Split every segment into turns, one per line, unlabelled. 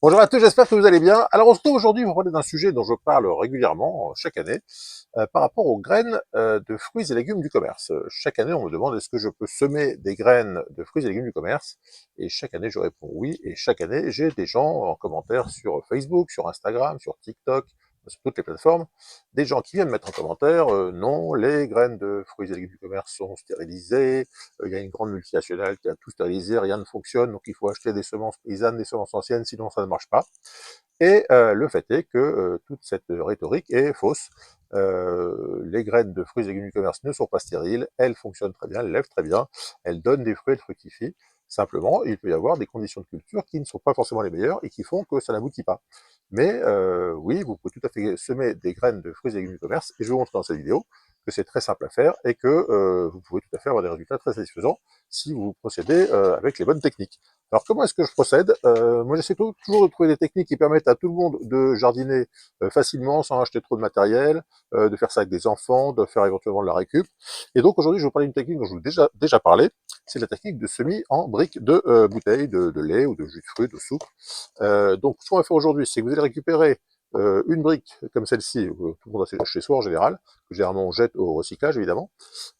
Bonjour à tous, j'espère que vous allez bien. Alors on se retrouve aujourd'hui pour parler d'un sujet dont je parle régulièrement, chaque année, par rapport aux graines de fruits et légumes du commerce. Chaque année, on me demande est-ce que je peux semer des graines de fruits et légumes du commerce, et chaque année je réponds oui, et chaque année j'ai des gens en commentaire sur Facebook, sur Instagram, sur TikTok, sur toutes les plateformes, des gens qui viennent mettre en commentaire non, les graines de fruits et légumes du commerce sont stérilisées, il y a une grande multinationale qui a tout stérilisé, rien ne fonctionne, donc il faut acheter des semences paysannes, des semences anciennes, sinon ça ne marche pas. Et le fait est que toute cette rhétorique est fausse. Les graines de fruits et légumes du commerce ne sont pas stériles, elles fonctionnent très bien, elles lèvent très bien, elles donnent des fruits, elles fructifient. Simplement, il peut y avoir des conditions de culture qui ne sont pas forcément les meilleures et qui font que ça n'aboutit pas. Mais oui, vous pouvez tout à fait semer des graines de fruits et légumes du commerce, et je vais vous montrer dans cette vidéo que c'est très simple à faire et que vous pouvez tout à fait avoir des résultats très satisfaisants si vous procédez avec les bonnes techniques. Alors comment est-ce que je procède? Moi j'essaie toujours de trouver des techniques qui permettent à tout le monde de jardiner facilement sans acheter trop de matériel, de faire ça avec des enfants, de faire éventuellement de la récup. Et donc aujourd'hui je vais vous parler d'une technique dont je vous ai déjà parlé, c'est la technique de semis en briques de bouteilles de lait ou de jus de fruits, de soupe. Donc ce qu'on va faire aujourd'hui, c'est que vous allez récupérer une brique comme celle-ci, tout le monde a chez soi en général, que généralement on jette au recyclage évidemment.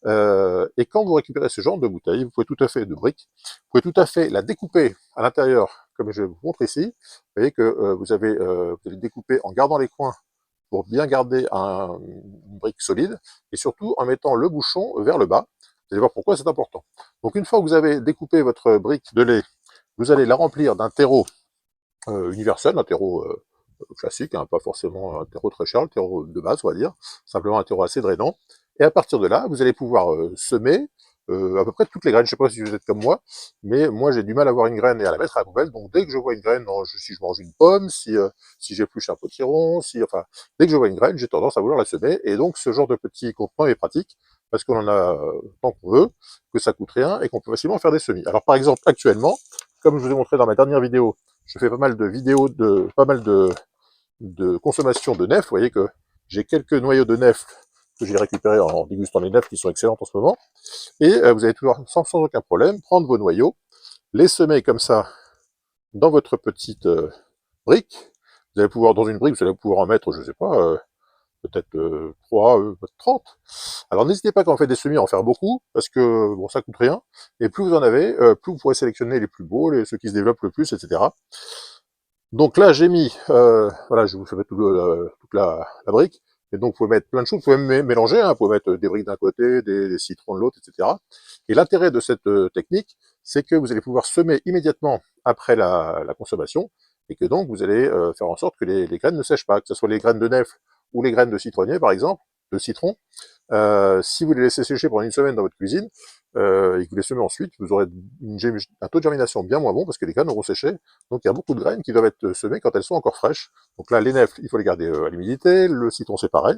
Et quand vous récupérez ce genre de bouteille, vous pouvez tout à fait, de briques, vous pouvez tout à fait la découper à l'intérieur, comme je vous montre ici. Vous voyez que vous allez découper en gardant les coins pour bien garder une brique solide, et surtout en mettant le bouchon vers le bas. Vous allez voir pourquoi c'est important. Donc une fois que vous avez découpé votre brique de lait, vous allez la remplir d'un terreau universel, un terreau classique, hein, pas forcément un terreau très cher, le terreau de base, on va dire, simplement un terreau assez drainant. Et à partir de là, vous allez pouvoir semer à peu près toutes les graines. Je sais pas si vous êtes comme moi, mais moi j'ai du mal à voir une graine et à la mettre à la poubelle. Donc dès que je vois une graine, si je mange une pomme, si j'épluche un potiron, enfin, dès que je vois une graine, j'ai tendance à vouloir la semer. Et donc ce genre de petit contenant est pratique parce qu'on en a tant qu'on veut, que ça coûte rien et qu'on peut facilement faire des semis. Alors par exemple, actuellement, comme je vous ai montré dans ma dernière vidéo, je fais pas mal de vidéos pas mal de consommation de nef. Vous voyez que j'ai quelques noyaux de nef que j'ai récupérés en dégustant les nefs qui sont excellentes en ce moment. Et vous allez toujours, sans aucun problème, prendre vos noyaux, les semer comme ça dans votre petite brique. Vous allez pouvoir, dans une brique, vous allez pouvoir en mettre, je sais pas, peut-être 3, 30. Alors n'hésitez pas quand on fait des semis à en faire beaucoup, parce que bon, ça coûte rien. Et plus vous en avez, plus vous pourrez sélectionner les plus beaux, ceux qui se développent le plus, etc. Donc là, j'ai mis, voilà, je vous fais mettre toute la brique. Et donc, vous pouvez mettre plein de choses. Vous pouvez même mélanger, hein, vous pouvez mettre des briques d'un côté, des citrons de l'autre, etc. Et l'intérêt de cette technique, c'est que vous allez pouvoir semer immédiatement après la consommation, et que donc vous allez faire en sorte que les graines ne sèchent pas, que ce soit les graines de nef ou les graines de citronnier, par exemple, de citron. Si vous les laissez sécher pendant une semaine dans votre cuisine, et que vous les semez ensuite, vous aurez un taux de germination bien moins bon parce que les graines auront séché. Donc il y a beaucoup de graines qui doivent être semées quand elles sont encore fraîches. Donc là, les nefs, il faut les garder à l'humidité, le citron c'est pareil.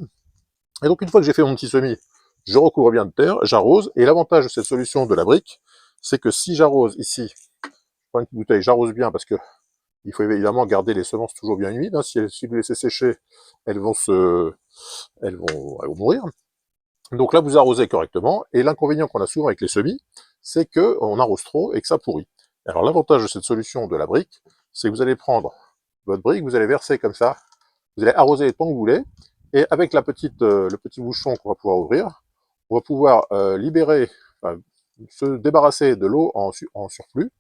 Et donc une fois que j'ai fait mon petit semis, je recouvre bien de terre, j'arrose, et l'avantage de cette solution de la brique, c'est que si j'arrose ici, je prends une petite bouteille, j'arrose bien parce que il faut évidemment garder les semences toujours bien humides, hein. Si vous les laissez sécher, elles vont elles vont mourir. Donc là, vous arrosez correctement, et l'inconvénient qu'on a souvent avec les semis, c'est qu'on arrose trop et que ça pourrit. Alors l'avantage de cette solution de la brique, c'est que vous allez prendre votre brique, vous allez verser comme ça, vous allez arroser tant que vous voulez, et avec le petit bouchon qu'on va pouvoir ouvrir, on va pouvoir libérer, enfin, se débarrasser de l'eau en surplus,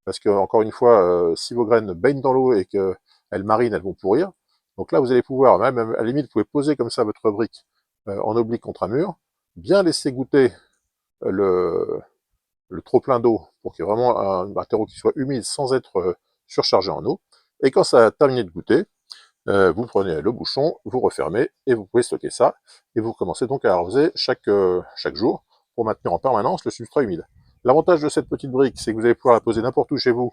parce que encore une fois, si vos graines baignent dans l'eau et qu'elles marinent, elles vont pourrir. Donc là, vous allez pouvoir, même à la limite, vous pouvez poser comme ça votre brique en oblique contre un mur, bien laisser goûter le, le trop plein d'eau pour qu'il y ait vraiment un terreau qui soit humide sans être surchargé en eau. Et quand ça a terminé de goûter, vous prenez le bouchon, vous refermez et vous pouvez stocker ça. Et vous commencez donc à arroser chaque jour pour maintenir en permanence le substrat humide. L'avantage de cette petite brique, c'est que vous allez pouvoir la poser n'importe où chez vous.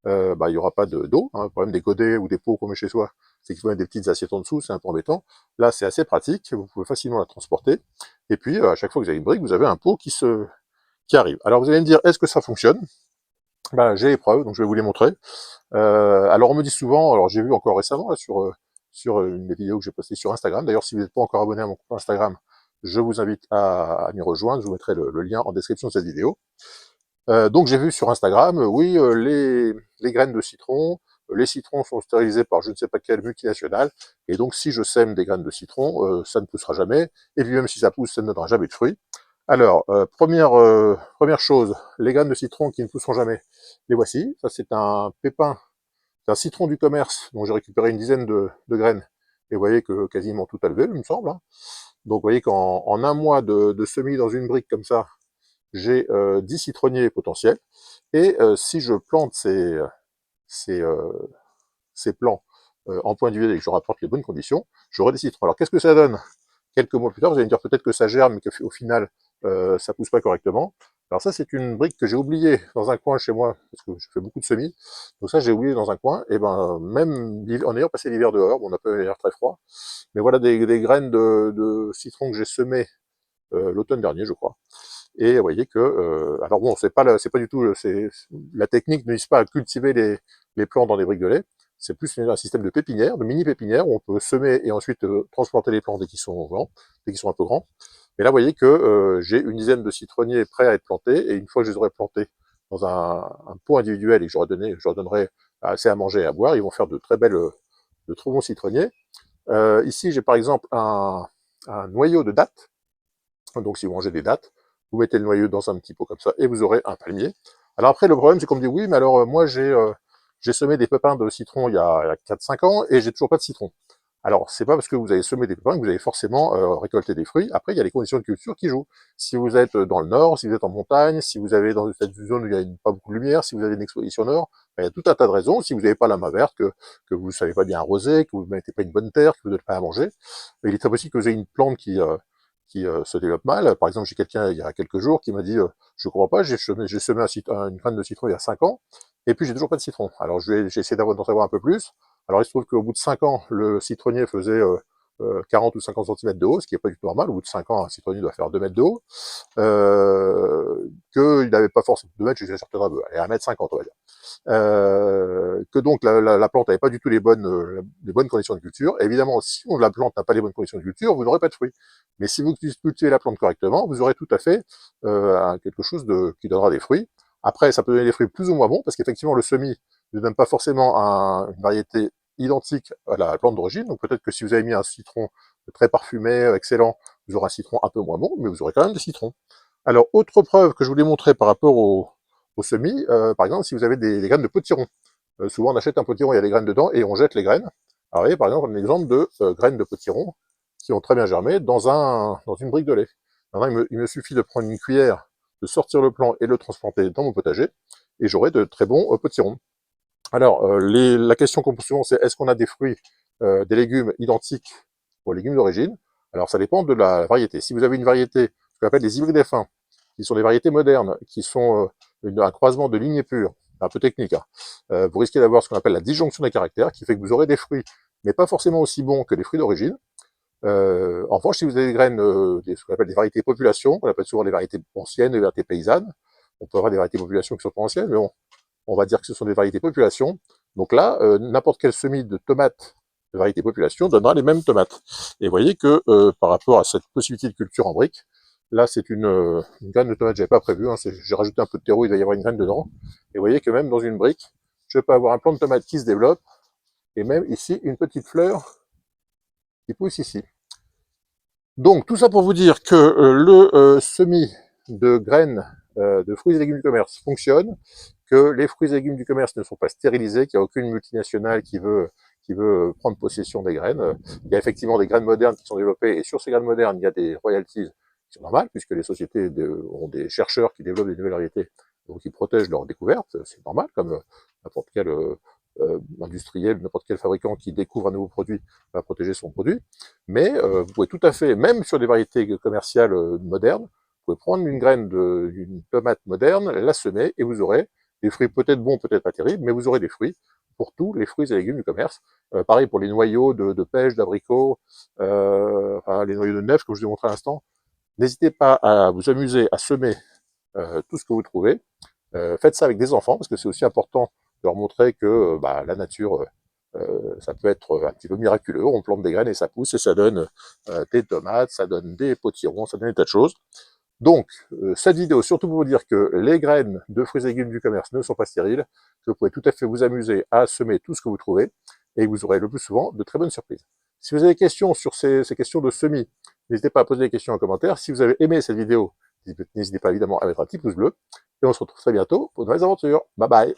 Il n'y aura pas d'eau, hein. Le problème des godets ou des pots qu'on met chez soi, c'est qu'il faut mettre des petites assiettes en dessous, c'est un peu embêtant. Là, c'est assez pratique, vous pouvez facilement la transporter. Et puis, à chaque fois que vous avez une brique, vous avez un pot qui arrive. Alors, vous allez me dire, est-ce que ça fonctionne? J'ai les preuves, donc je vais vous les montrer. Alors, on me dit souvent, alors j'ai vu encore récemment là, sur une des vidéos que j'ai postées sur Instagram. D'ailleurs, si vous n'êtes pas encore abonné à mon compte Instagram, je vous invite à m'y rejoindre. Je vous mettrai le lien en description de cette vidéo. Donc j'ai vu sur Instagram, oui, les graines de citron les citrons sont stérilisés par je ne sais pas quelle multinationale, et donc si je sème des graines de citron, ça ne poussera jamais, et puis même si ça pousse, ça ne donnera jamais de fruits. Alors, première chose, les graines de citron qui ne pousseront jamais, les voici. Ça, c'est un pépin, c'est un citron du commerce, dont j'ai récupéré une dizaine de graines, et vous voyez que quasiment tout a levé, il me semble, hein. Donc, vous voyez qu'en un mois de semis dans une brique comme ça, j'ai 10 citronniers potentiels, et si je plante ces, euh, ces plants en point individuel et que je rapporte les bonnes conditions, j'aurai des citrons. Alors, qu'est-ce que ça donne quelques mois plus tard? Vous allez me dire peut-être que ça germe, mais qu'au final, ça pousse pas correctement. Alors ça, c'est une brique que j'ai oubliée dans un coin chez moi, parce que je fais beaucoup de semis. Donc ça, j'ai oublié dans un coin. Et ben, même en ayant passé l'hiver dehors, bon, on n'a pas eu l'hiver très froid, mais voilà des graines de citron que j'ai semées l'automne dernier, je crois. Et vous voyez que, alors bon, c'est pas du tout, la technique ne vise pas à cultiver les plants dans des briques de lait. C'est plus un système de pépinière, de mini pépinière, où on peut semer et ensuite transplanter les plants dès qu'ils sont grands, dès qu'ils sont un peu grands. Mais là, vous voyez que j'ai une dizaine de citronniers prêts à être plantés, et une fois que je les aurai plantés dans un pot individuel et que je leur donnerai assez à manger et à boire, ils vont faire de très bons citronniers. Ici, j'ai par exemple un noyau de dattes. Donc, si vous mangez des dattes, vous mettez le noyau dans un petit pot comme ça et vous aurez un palmier. Alors après, le problème, c'est qu'on me dit, oui, mais alors moi, j'ai semé des pépins de citron il y a 4-5 ans et j'ai toujours pas de citron. Alors, c'est pas parce que vous avez semé des pépins que vous allez forcément récolter des fruits. Après, il y a les conditions de culture qui jouent. Si vous êtes dans le nord, si vous êtes en montagne, si vous avez dans cette zone où il n'y a pas beaucoup de lumière, si vous avez une exposition nord, ben, il y a tout un tas de raisons. Si vous n'avez pas la main verte, que vous ne savez pas bien arroser, que vous ne mettez pas une bonne terre, que vous n'avez pas à manger, il est très possible que vous ayez une plante qui se développe mal. Par exemple, j'ai quelqu'un il y a quelques jours qui m'a dit je comprends pas, j'ai semé une graine de citron il y a 5 ans, et puis j'ai toujours pas de citron. Alors j'ai essayé d'en savoir un peu plus. Alors il se trouve qu'au bout de 5 ans, le citronnier faisait 40 ou 50 centimètres de haut, ce qui est pas du tout normal. Au bout de 5 ans, un citronnier doit faire 2 mètres de haut. Qu'il n'avait pas forcément 2 mètres, j'exagère peut-être un peu, allez, 1,50 m, on va dire. Que donc la plante n'avait pas du tout les bonnes conditions de culture. Et évidemment, si la plante n'a pas les bonnes conditions de culture, vous n'aurez pas de fruits. Mais si vous cultivez la plante correctement, vous aurez tout à fait quelque chose qui donnera des fruits. Après, ça peut donner des fruits plus ou moins bons, parce qu'effectivement, le semis ne donne pas forcément une variété identique à la plante d'origine. Donc peut-être que si vous avez mis un citron très parfumé, excellent, vous aurez un citron un peu moins bon, mais vous aurez quand même des citrons. Alors, autre preuve que je voulais montrer par rapport au semis, par exemple, si vous avez des graines de potiron. Souvent, on achète un potiron, il y a des graines dedans, et on jette les graines. Alors, vous voyez, par exemple, un exemple de graines de potiron qui ont très bien germé dans une brique de lait. Maintenant, il me suffit de prendre une cuillère, de sortir le plant et le transplanter dans mon potager, et j'aurai de très bons potirons. Alors, la question qu'on pose souvent, c'est est-ce qu'on a des fruits, des légumes identiques aux légumes d'origine? Alors, ça dépend de la variété. Si vous avez une variété, ce qu'on appelle des hybrides F1, qui sont des variétés modernes, qui sont un croisement de lignées pures, un peu technique, hein, vous risquez d'avoir ce qu'on appelle la disjonction des caractères, qui fait que vous aurez des fruits, mais pas forcément aussi bons que les fruits d'origine. En revanche, si vous avez des graines, ce qu'on appelle des variétés population, on appelle souvent des variétés anciennes, des variétés paysannes, on peut avoir des variétés population qui sont pas anciennes, mais on va dire que ce sont des variétés population. Donc là, n'importe quel semis de tomates de variété population donnera les mêmes tomates. Et vous voyez que par rapport à cette possibilité de culture en brique, là c'est une graine de tomate que j'avais pas prévue, hein, j'ai rajouté un peu de terreau, il va y avoir une graine dedans. Et vous voyez que même dans une brique, je peux avoir un plant de tomate qui se développe, et même ici une petite fleur qui pousse ici. Donc tout ça pour vous dire que le semis de graines de fruits et légumes du commerce fonctionne, que les fruits et légumes du commerce ne sont pas stérilisés, qu'il n'y a aucune multinationale qui veut prendre possession des graines. Il y a effectivement des graines modernes qui sont développées, et sur ces graines modernes, il y a des royalties qui sont normales, puisque les sociétés ont des chercheurs qui développent des nouvelles variétés, donc ils protègent leurs découvertes, c'est normal, comme n'importe quel industriel, n'importe quel fabricant qui découvre un nouveau produit va protéger son produit. Mais vous pouvez tout à fait, même sur des variétés commerciales modernes, vous pouvez prendre une graine d'une tomate moderne, la semer, et vous aurez des fruits peut-être bons, peut-être pas terribles, mais vous aurez des fruits pour tous les fruits et légumes du commerce. Pareil pour les noyaux de pêche, d'abricots, enfin, les noyaux de nef, comme je vous ai montré à l'instant. N'hésitez pas à vous amuser à semer tout ce que vous trouvez. Faites ça avec des enfants, parce que c'est aussi important de leur montrer que la nature, ça peut être un petit peu miraculeux. On plante des graines et ça pousse, et ça donne des tomates, ça donne des potirons, ça donne des tas de choses. Donc, cette vidéo, surtout pour vous dire que les graines de fruits et légumes du commerce ne sont pas stériles, que vous pouvez tout à fait vous amuser à semer tout ce que vous trouvez, et que vous aurez le plus souvent de très bonnes surprises. Si vous avez des questions sur ces questions de semis, n'hésitez pas à poser des questions en commentaire. Si vous avez aimé cette vidéo, n'hésitez pas évidemment à mettre un petit pouce bleu, et on se retrouve très bientôt pour de nouvelles aventures. Bye bye.